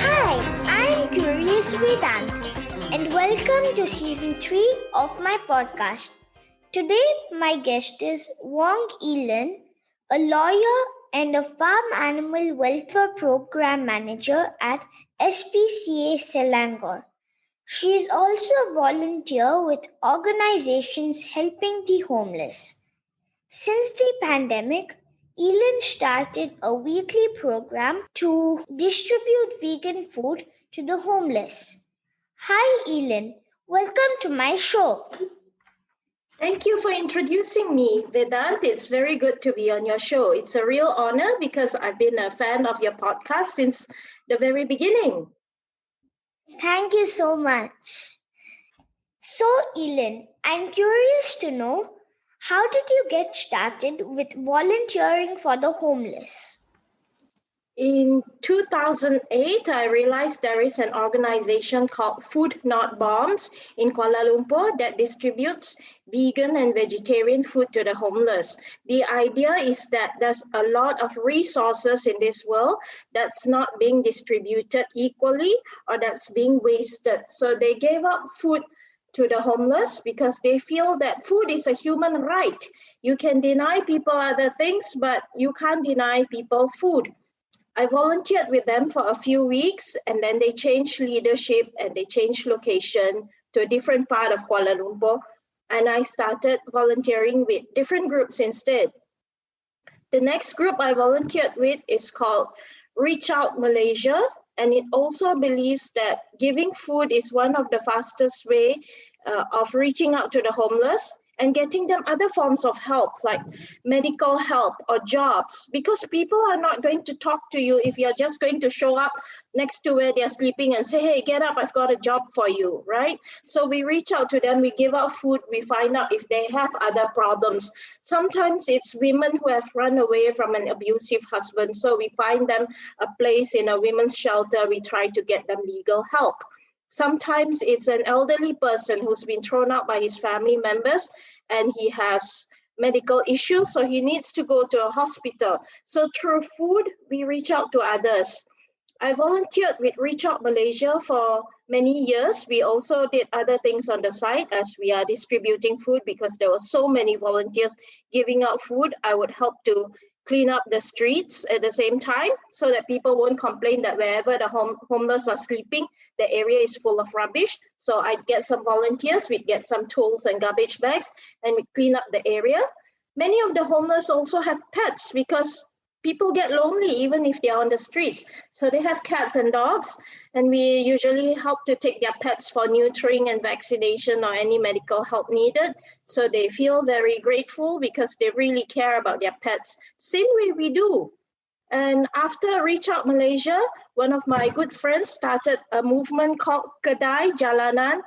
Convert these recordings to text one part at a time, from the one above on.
Hi, I'm Curious Vedanth, and welcome to Season 3 of my podcast. Today, my guest is EeLynn Wong, a lawyer and a farm animal welfare program manager at SPCA Selangor. She is also a volunteer with organizations helping the homeless. Since the pandemic, EeLynn started a weekly program to distribute vegan food to the homeless. Hi, EeLynn. Welcome to my show. Thank you for introducing me, Vedant. It's very good to be on your show. It's a real honor because I've been a fan of your podcast since the very beginning. Thank you so much. So, EeLynn, I'm curious to know, how did you get started with volunteering for the homeless? In 2008, I realized there is an organization called Food Not Bombs in Kuala Lumpur that distributes vegan and vegetarian food to the homeless. The idea is that there's a lot of resources in this world that's not being distributed equally or that's being wasted. So they gave out food to the homeless because they feel that food is a human right. You can deny people other things, but you can't deny people food. I volunteered with them for a few weeks and then they changed leadership and they changed location to a different part of Kuala Lumpur. And I started volunteering with different groups instead. The next group I volunteered with is called Reach Out Malaysia. And it also believes that giving food is one of the fastest way of reaching out to the homeless and getting them other forms of help like medical help or jobs, because people are not going to talk to you if you're just going to show up next to where they're sleeping and say, hey, get up, I've got a job for you, right? So we reach out to them, we give out food, we find out if they have other problems. Sometimes it's women who have run away from an abusive husband, so we find them a place in a women's shelter, we try to get them legal help. Sometimes it's an elderly person who's been thrown out by his family members and he has medical issues, so he needs to go to a hospital. So through food, we reach out to others. I volunteered with Reach Out Malaysia for many years. We also did other things on the side as we are distributing food because there were so many volunteers giving out food. I would help to clean up the streets at the same time so that people won't complain that wherever the homeless are sleeping, the area is full of rubbish. So I'd get some volunteers, we'd get some tools and garbage bags, and we'd clean up the area. Many of the homeless also have pets because people get lonely even if they're on the streets. So they have cats and dogs, and we usually help to take their pets for neutering and vaccination or any medical help needed. So they feel very grateful because they really care about their pets, same way we do. And after Reach Out Malaysia, one of my good friends started a movement called Kedai Jalanan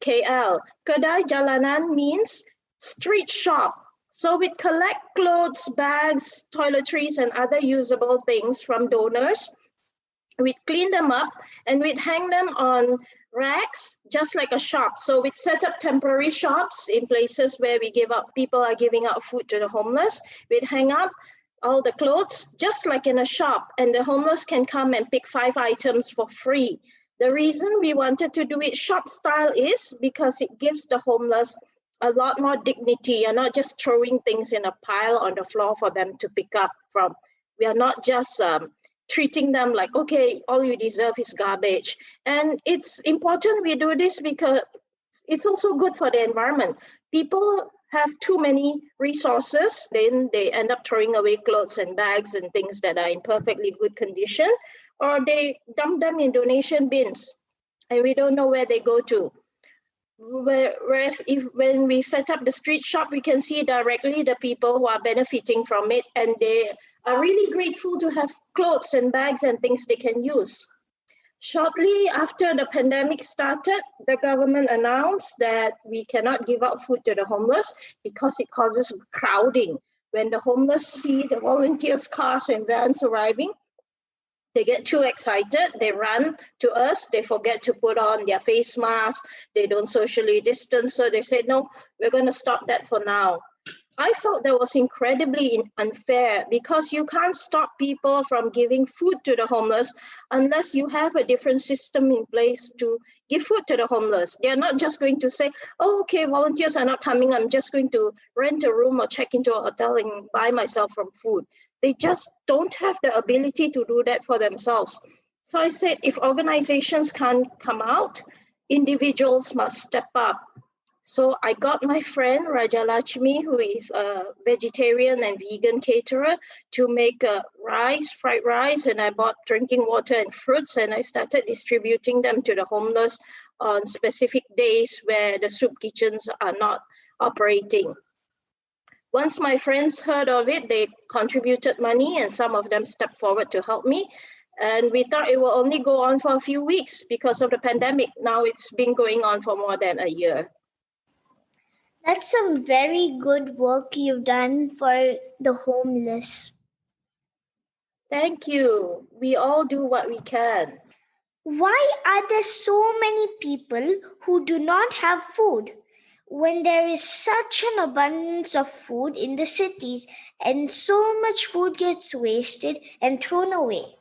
KL. Kedai Jalanan means street shop. So we'd collect clothes, bags, toiletries, and other usable things from donors. We'd clean them up and we'd hang them on racks, just like a shop. So we'd set up temporary shops in places where people are giving out food to the homeless. We'd hang up all the clothes, just like in a shop, and the homeless can come and pick 5 items for free. The reason we wanted to do it shop style is because it gives the homeless a lot more dignity. You're not just throwing things in a pile on the floor for them to pick up from. We are not just treating them like, okay, all you deserve is garbage. And it's important we do this because it's also good for the environment. People have too many resources, then they end up throwing away clothes and bags and things that are in perfectly good condition, or they dump them in donation bins and we don't know where they go to. Whereas when we set up the street shop, we can see directly the people who are benefiting from it, and they are really grateful to have clothes and bags and things they can use. Shortly after the pandemic started, the government announced that we cannot give out food to the homeless because it causes crowding. When the homeless see the volunteers' cars and vans arriving, they get too excited, they run to us, they forget to put on their face mask, they don't socially distance, so they say, no, we're going to stop that for now. I felt that was incredibly unfair because you can't stop people from giving food to the homeless unless you have a different system in place to give food to the homeless. They're not just going to say, oh, okay, volunteers are not coming. I'm just going to rent a room or check into a hotel and buy myself some food. They just don't have the ability to do that for themselves. So I said, if organizations can't come out, individuals must step up. So I got my friend Rajalachmi, who is a vegetarian and vegan caterer, to make a fried rice, and I bought drinking water and fruits, and I started distributing them to the homeless on specific days where the soup kitchens are not operating. Once my friends heard of it, they contributed money, and some of them stepped forward to help me. And we thought it will only go on for a few weeks because of the pandemic. Now it's been going on for more than a year. That's some very good work you've done for the homeless. Thank you. We all do what we can. Why are there so many people who do not have food when there is such an abundance of food in the cities and so much food gets wasted and thrown away?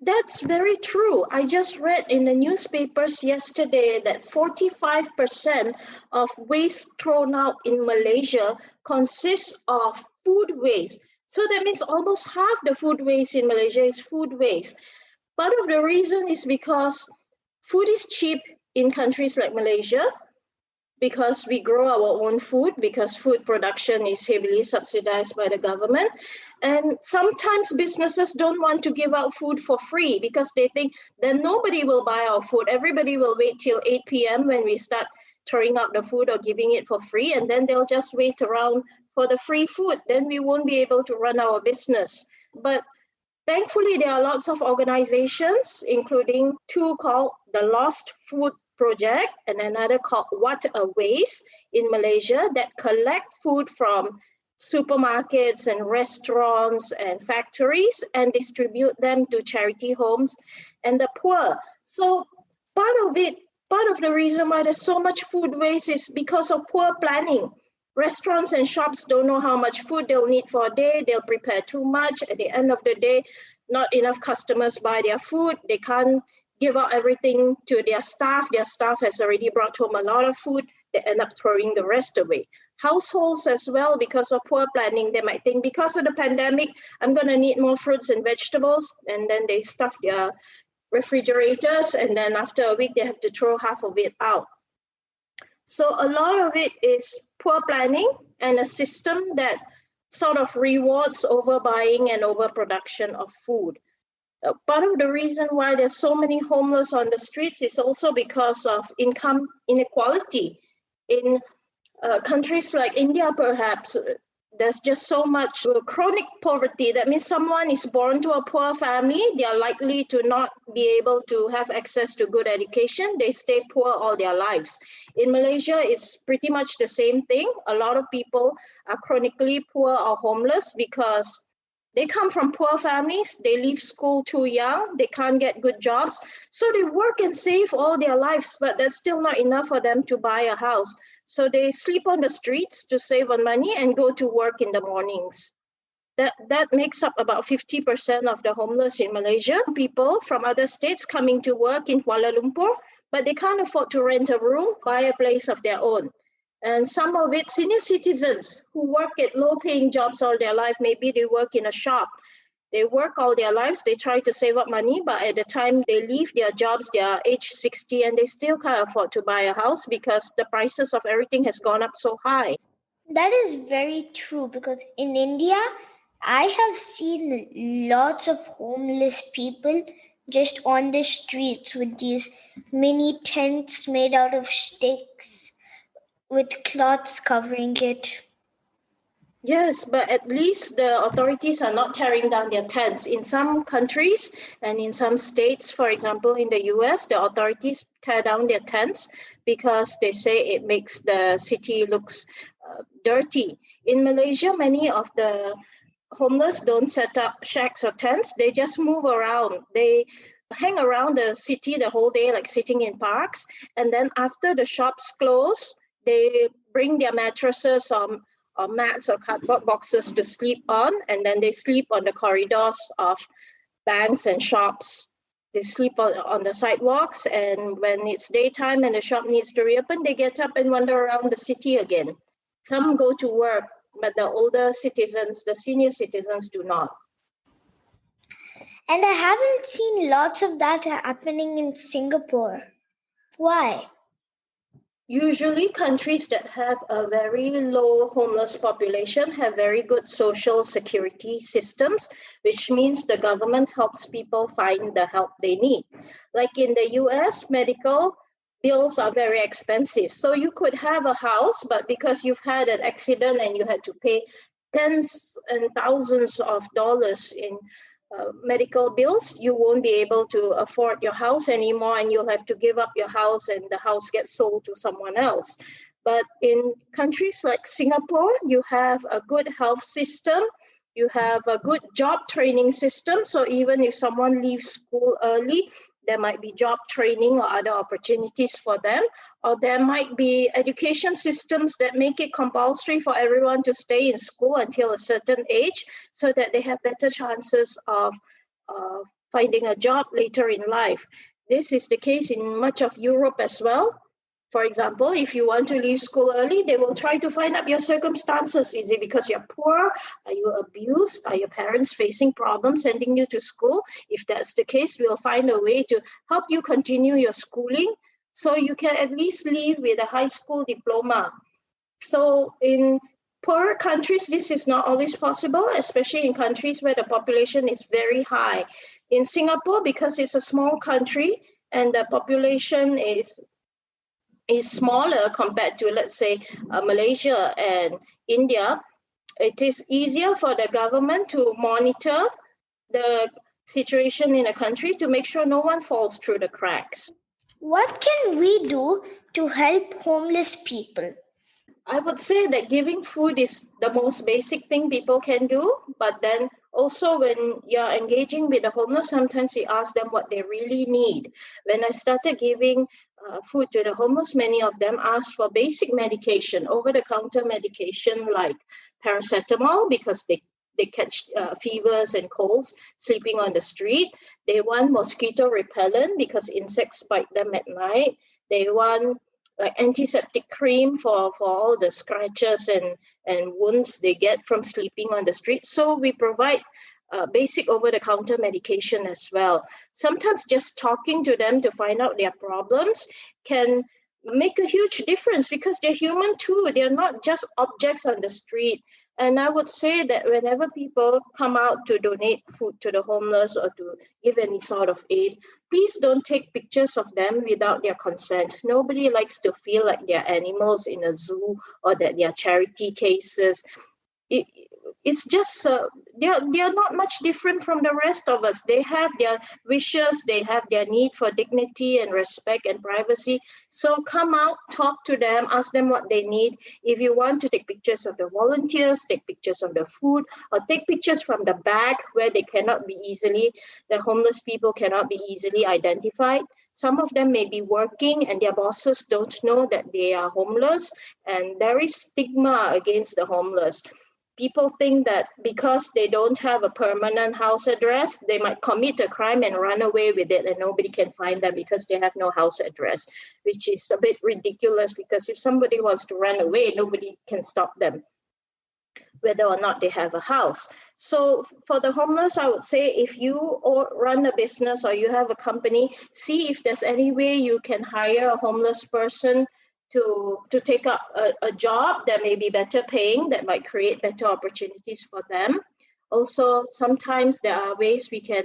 That's very true. I just read in the newspapers yesterday that 45% of waste thrown out in Malaysia consists of food waste. So that means almost half the food waste in Malaysia is food waste. Part of the reason is because food is cheap in countries like Malaysia, because we grow our own food, because food production is heavily subsidized by the government. And sometimes businesses don't want to give out food for free because they think then nobody will buy our food. Everybody will wait till 8 p.m. when we start throwing out the food or giving it for free, and then they'll just wait around for the free food. Then we won't be able to run our business. But thankfully, there are lots of organizations, including two called the Lost Food Project and another called What a Waste in Malaysia, that collect food from supermarkets and restaurants and factories and distribute them to charity homes and the poor. So part of the reason why there's so much food waste is because of poor planning. Restaurants and shops don't know how much food they'll need for a day. They'll prepare too much. At the end of the day, not enough customers buy their food. They can't give out everything to their staff. Their staff has already brought home a lot of food. They end up throwing the rest away. Households as well, because of poor planning, they might think because of the pandemic, I'm going to need more fruits and vegetables. And then they stuff their refrigerators. And then after a week, they have to throw half of it out. So a lot of it is poor planning and a system that sort of rewards overbuying and overproduction of food. Part of the reason why there's so many homeless on the streets is also because of income inequality. In countries like India, perhaps, there's just so much chronic poverty. That means someone is born to a poor family, they are likely to not be able to have access to good education. They stay poor all their lives. In Malaysia, it's pretty much the same thing. A lot of people are chronically poor or homeless because they come from poor families, they leave school too young, they can't get good jobs. So they work and save all their lives, but that's still not enough for them to buy a house. So they sleep on the streets to save on money and go to work in the mornings. That makes up about 50% of the homeless in Malaysia. People from other states coming to work in Kuala Lumpur, but they can't afford to rent a room, buy a place of their own. And some of it, senior citizens who work at low-paying jobs all their life. Maybe they work in a shop. They work all their lives. They try to save up money, but at the time they leave their jobs, they are age 60, and they still can't afford to buy a house because the prices of everything has gone up so high. That is very true, because in India, I have seen lots of homeless people just on the streets with these mini tents made out of sticks with cloths covering it. Yes, but at least the authorities are not tearing down their tents. In some countries and in some states, for example, in the US, the authorities tear down their tents because they say it makes the city looks dirty. In Malaysia, many of the homeless don't set up shacks or tents. They just move around. They hang around the city the whole day, like sitting in parks. And then after the shops close, they bring their mattresses or mats or cardboard boxes to sleep on, and then they sleep on the corridors of banks and shops. They sleep on the sidewalks, and when it's daytime and the shop needs to reopen, they get up and wander around the city again. Some go to work, but the older citizens, the senior citizens, do not. And I haven't seen lots of that happening in Singapore. Why? Usually, countries that have a very low homeless population have very good social security systems, which means the government helps people find the help they need. Like in the US, medical bills are very expensive. So you could have a house, but because you've had an accident and you had to pay tens and thousands of dollars in medical bills, you won't be able to afford your house anymore, and you'll have to give up your house, and the house gets sold to someone else. But in countries like Singapore, you have a good health system, you have a good job training system. So even if someone leaves school early, there might be job training or other opportunities for them, or there might be education systems that make it compulsory for everyone to stay in school until a certain age so that they have better chances of finding a job later in life. This is the case in much of Europe as well. For example, if you want to leave school early, they will try to find out your circumstances. Is it because you're poor? Are you abused? Are your parents facing problems sending you to school? If that's the case, we'll find a way to help you continue your schooling so you can at least leave with a high school diploma. So in poorer countries, this is not always possible, especially in countries where the population is very high. In Singapore, because it's a small country and the population is smaller compared to, let's say, Malaysia and India, it is easier for the government to monitor the situation in a country to make sure no one falls through the cracks. What can we do to help homeless people? I would say that giving food is the most basic thing people can do. But then also, when you're engaging with the homeless, sometimes we ask them what they really need. When I started giving food to the homeless, many of them asked for basic medication, over-the-counter medication like paracetamol, because they catch fevers and colds sleeping on the street. They want mosquito repellent because insects bite them at night. They want like antiseptic cream for all the scratches and wounds they get from sleeping on the street. So we provide basic over-the-counter medication as well. Sometimes just talking to them to find out their problems can make a huge difference because they're human too. They're not just objects on the street. And I would say that whenever people come out to donate food to the homeless or to give any sort of aid, please don't take pictures of them without their consent. Nobody likes to feel like they're animals in a zoo or that they're charity cases. It's just they're not much different from the rest of us. They have their wishes, they have their need for dignity and respect and privacy. So come out, talk to them, ask them what they need. If you want to take pictures of the volunteers, take pictures of the food, or take pictures from the back where the homeless people cannot be easily identified. Some of them may be working and their bosses don't know that they are homeless, and there is stigma against the homeless. People think that because they don't have a permanent house address, they might commit a crime and run away with it and nobody can find them because they have no house address, which is a bit ridiculous because if somebody wants to run away, nobody can stop them, whether or not they have a house. So for the homeless, I would say if you run a business or you have a company, see if there's any way you can hire a homeless person to take up a job that may be better paying, that might create better opportunities for them. Also, sometimes there are ways we can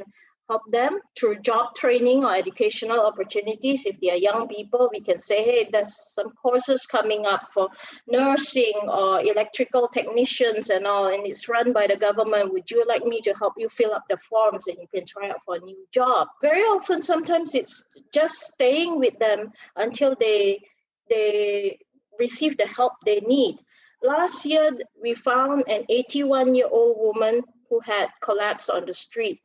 help them through job training or educational opportunities. If they are young people, we can say, hey, there's some courses coming up for nursing or electrical technicians and all, and it's run by the government. Would you like me to help you fill up the forms and you can try out for a new job? Very often, sometimes it's just staying with them until they receive the help they need. Last year, we found an 81-year-old woman who had collapsed on the street.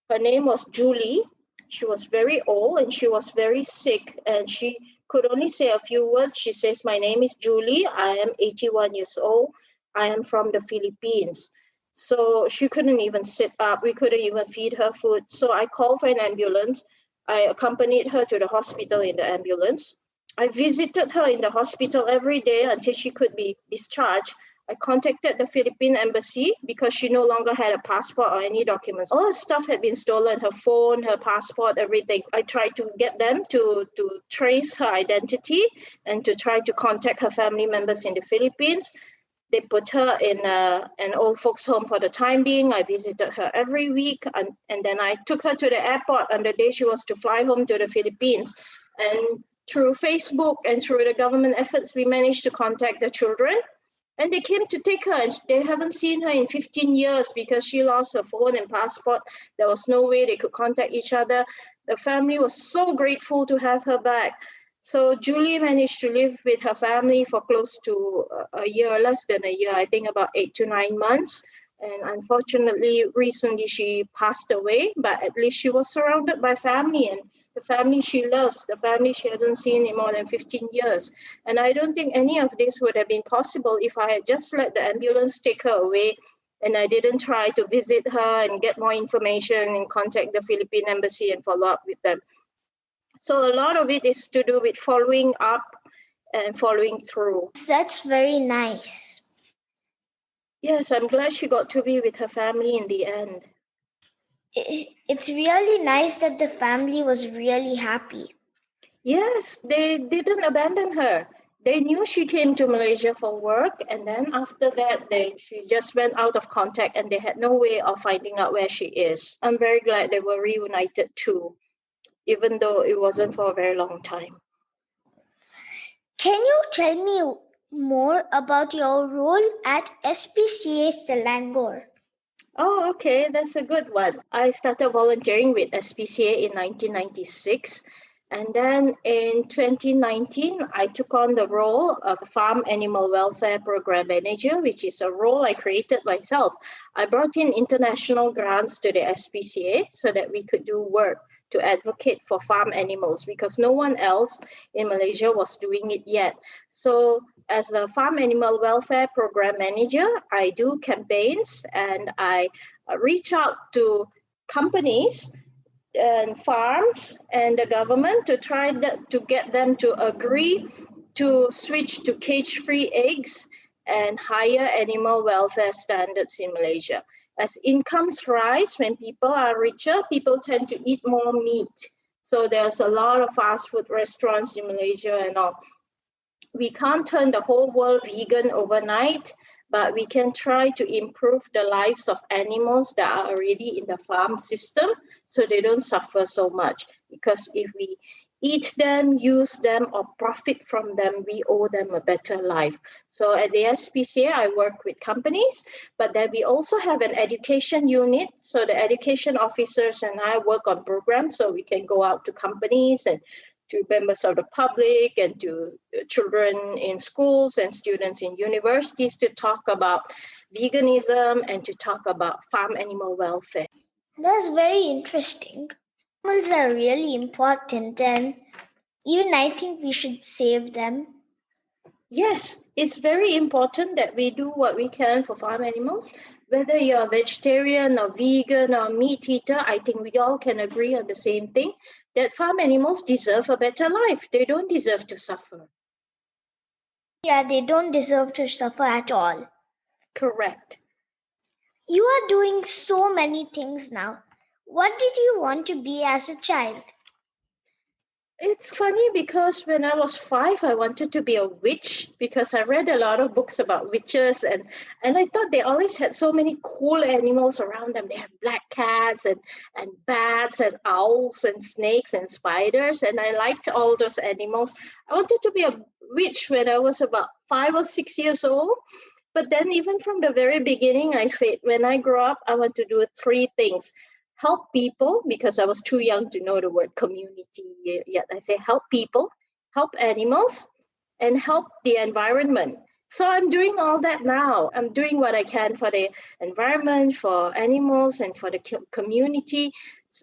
Her name was Julie. She was very old and she was very sick and she could only say a few words. She says, my name is Julie. I am 81 years old. I am from the Philippines. So she couldn't even sit up. We couldn't even feed her food. So I called for an ambulance. I accompanied her to the hospital in the ambulance. I visited her in the hospital every day until she could be discharged. I contacted the Philippine embassy because she no longer had a passport or any documents. All her stuff had been stolen, her phone, her passport, everything. I tried to get them to trace her identity and to try to contact her family members in the Philippines. They put her in an old folks home for the time being. I visited her every week, and then I took her to the airport on the day she was to fly home to the Philippines. And through Facebook and through the government efforts, we managed to contact the children. And they came to take her, and they haven't seen her in 15 years because she lost her phone and passport. There was no way they could contact each other. The family was so grateful to have her back. So Julie managed to live with her family for close to a year, less than a year, I think about 8 to 9 months. And unfortunately, recently she passed away, but at least she was surrounded by family and the family she loves, the family she hasn't seen in more than 15 years. And I don't think any of this would have been possible if I had just let the ambulance take her away and I didn't try to visit her and get more information and contact the Philippine embassy and follow up with them. So a lot of it is to do with following up and following through. That's very nice. Yes, I'm glad she got to be with her family in the end. It's really nice that the family was really happy. Yes, they didn't abandon her. They knew she came to Malaysia for work, and then after that, she just went out of contact and they had no way of finding out where she is. I'm very glad they were reunited too, even though it wasn't for a very long time. Can you tell me more about your role at SPCA Selangor? Oh, okay, that's a good one. I started volunteering with SPCA in 1996. And then in 2019, I took on the role of Farm Animal Welfare Program Manager, which is a role I created myself. I brought in international grants to the SPCA so that we could do work to advocate for farm animals because no one else in Malaysia was doing it yet. So as a Farm Animal Welfare Program Manager, I do campaigns and I reach out to companies and farms and the government to try to get them to agree to switch to cage-free eggs and higher animal welfare standards in Malaysia. As incomes rise, when people are richer, people tend to eat more meat. So there's a lot of fast food restaurants in Malaysia and all. We can't turn the whole world vegan overnight, but we can try to improve the lives of animals that are already in the farm system so they don't suffer so much. Because if we eat them, use them, or profit from them, we owe them a better life. So at the SPCA, I work with companies, but then we also have an education unit. So the education officers and I work on programs so we can go out to companies and to members of the public and to children in schools and students in universities to talk about veganism and to talk about farm animal welfare. That's very interesting. Animals are really important, and even I think we should save them. Yes, it's very important that we do what we can for farm animals. Whether you're a vegetarian or vegan or meat eater, I think we all can agree on the same thing, that farm animals deserve a better life. They don't deserve to suffer. Yeah, they don't deserve to suffer at all. Correct. You are doing so many things now. What did you want to be as a child? It's funny because when I was 5, I wanted to be a witch because I read a lot of books about witches and I thought they always had so many cool animals around them. They have black cats and bats and owls and snakes and spiders, and I liked all those animals. I wanted to be a witch when I was about 5 or 6 years old. But then even from the very beginning, I said, when I grow up, I want to do 3 things. Help people, because I was too young to know the word community yet. I say help people, help animals, and help the environment. So I'm doing all that now. I'm doing what I can for the environment, for animals, and for the community.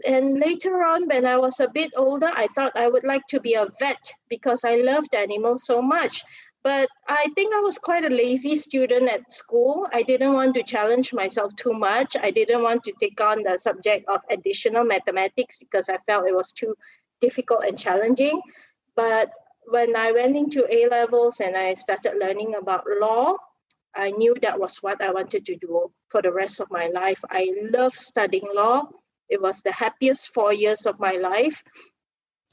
And later on, when I was a bit older, I thought I would like to be a vet because I loved animals so much. But I think I was quite a lazy student at school. I didn't want to challenge myself too much. I didn't want to take on the subject of additional mathematics because I felt it was too difficult and challenging. But when I went into A levels and I started learning about law, I knew that was what I wanted to do for the rest of my life. I love studying law. It was the happiest 4 years of my life.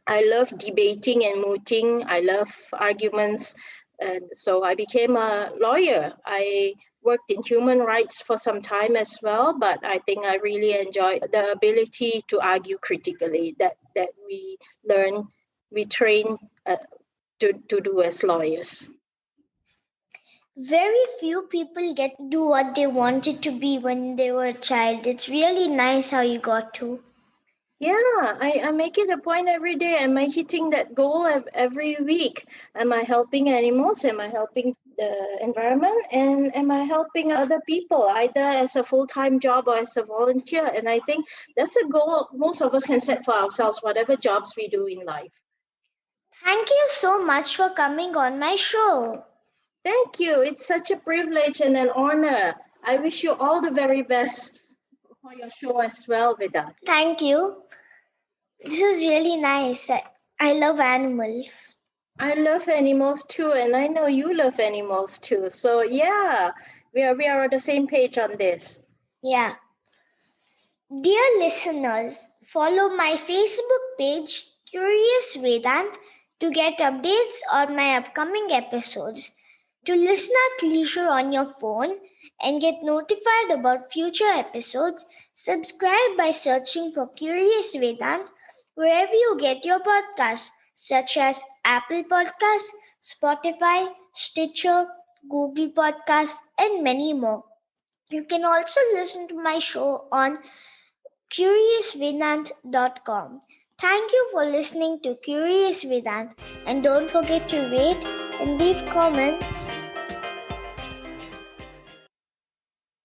I love debating and mooting. I love arguments. And so I became a lawyer. I worked in human rights for some time as well, but I think I really enjoy the ability to argue critically that we learn, we train to do as lawyers. Very few people get to do what they wanted to be when they were a child. It's really nice how you got to. Yeah, I make it a point every day. Am I hitting that goal every week? Am I helping animals? Am I helping the environment? And am I helping other people, either as a full-time job or as a volunteer? And I think that's a goal most of us can set for ourselves, whatever jobs we do in life. Thank you so much for coming on my show. Thank you. It's such a privilege and an honor. I wish you all the very best for your show as well, Vedanth. Thank you. This is really nice. I love animals. I love animals too, and I know you love animals too. So yeah, we are on the same page on this. Yeah. Dear listeners, follow my Facebook page, Curious Vedanth, to get updates on my upcoming episodes. To listen at leisure on your phone and get notified about future episodes, subscribe by searching for Curious Vedanth wherever you get your podcasts, such as Apple Podcasts, Spotify, Stitcher, Google Podcasts, and many more. You can also listen to my show on CuriousVedanth.com. Thank you for listening to Curious Vedanth, and don't forget to rate and leave comments.